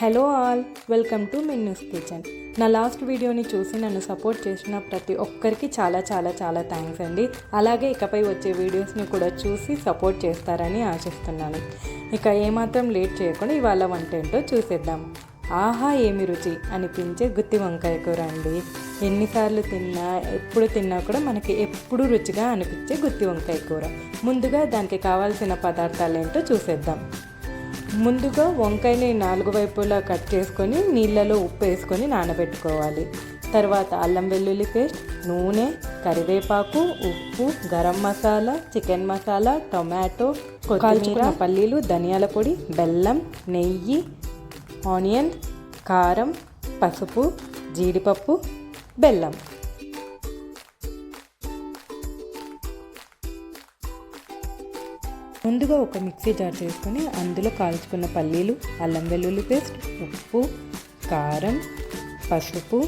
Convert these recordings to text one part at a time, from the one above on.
Hello all, welcome to Minnu's kitchen. నా last వీడియోని చూసి నన్ను సపోర్ట్ చేసిన ప్రతి ఒక్కరికి చాలా చాలా చాలా థ్యాంక్స్ అండి. అలాగే ఇకపై వచ్చే వీడియోస్ని కూడా చూసి సపోర్ట్ చేస్తారని ఆశిస్తున్నాను. ఇక ఏమాత్రం లేట్ చేయకుండా ఇవాళ వంట ఏంటో చూసేద్దాం. ఆహా ఏమి రుచి అనిపించే గుత్తి వంకాయ కూర అండి. ఎన్నిసార్లు తిన్నా ఎప్పుడు తిన్నా కూడా మనకి ఎప్పుడు రుచిగా అనిపించే గుత్తి వంకాయ కూర. ముందుగా దానికి కావాల్సిన పదార్థాలు ఏంటో చూసేద్దాం. ముందుగా వంకాయని 4 వైపులా కట్ చేసుకొని నీళ్ళలో ఉప్పు వేసుకొని నానబెట్టుకోవాలి. తర్వాత అల్లం వెల్లుల్లి పేస్ట్, నూనె, కరివేపాకు, ఉప్పు, గరం మసాలా, చికెన్ మసాలా, టొమాటో, కాల్చుకున్న పల్లీలు, ధనియాల పొడి, బెల్లం, నెయ్యి, ఆనియన్, కారం, పసుపు, జీడిపప్పు, బెల్లం. ముందుగా ఒక మిక్సీ జార్ చేసుకొని అందులో కాల్చుకున్న పల్లీలు, అల్లం వెల్లుల్లి పేస్ట్, ఉప్పు, కారం, పసుపు,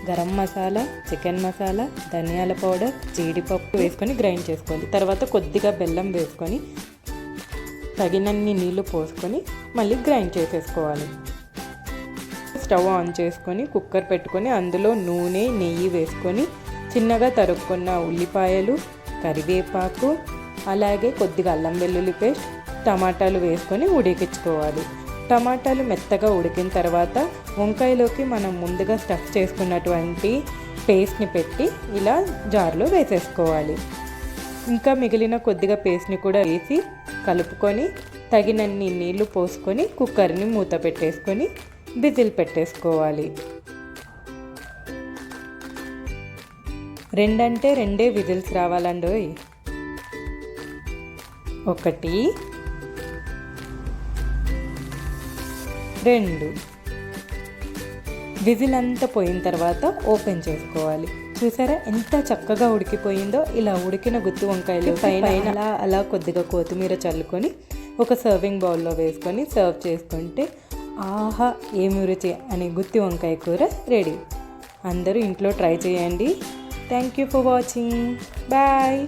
గరం మసాలా, చికెన్ మసాలా, ధనియాల పౌడర్, జీడిపప్పు వేసుకొని గ్రైండ్ చేసుకోవాలి. తర్వాత కొద్దిగా బెల్లం వేసుకొని తగినన్ని నీళ్లు పోసుకొని మళ్ళీ గ్రైండ్ చేసేసుకోవాలి. స్టవ్ ఆన్ చేసుకొని కుక్కర్ పెట్టుకొని అందులో నూనె, నెయ్యి వేసుకొని చిన్నగా తరుక్కున్న ఉల్లిపాయలు, కరివేపాకు, అలాగే కొద్దిగా అల్లం వెల్లుల్లి పేస్ట్, టమాటాలు వేసుకొని ఉడికించుకోవాలి. టమాటాలు మెత్తగా ఉడికిన తర్వాత వంకాయలోకి మనం ముందుగా స్టఫ్ చేసుకున్నటువంటి పేస్ట్ని పెట్టి ఇలా జార్లో వేసేసుకోవాలి. ఇంకా మిగిలిన కొద్దిగా పేస్ట్ని కూడా వేసి కలుపుకొని తగినన్ని నీళ్లు పోసుకొని కుక్కర్ని మూత పెట్టేసుకొని విజిల్ పెట్టేసుకోవాలి. 2 అంటే 2 విజిల్స్ రావాలండి. 1 2 విజిల్ అంతా పోయిన తర్వాత ఓపెన్ చేసుకోవాలి. చూసారా ఎంత చక్కగా ఉడికిపోయిందో. ఇలా ఉడికిన గుత్తి వంకాయలు పైన అలా కొద్దిగా కొత్తిమీర చల్లుకొని ఒక సర్వింగ్ బౌల్లో వేసుకొని సర్వ్ చేసుకుంటే ఆహా ఏమి రుచి అనే గుత్తి వంకాయ కూర రెడీ. అందరూ ఇంట్లో ట్రై చేయండి. Thank you for watching. Bye.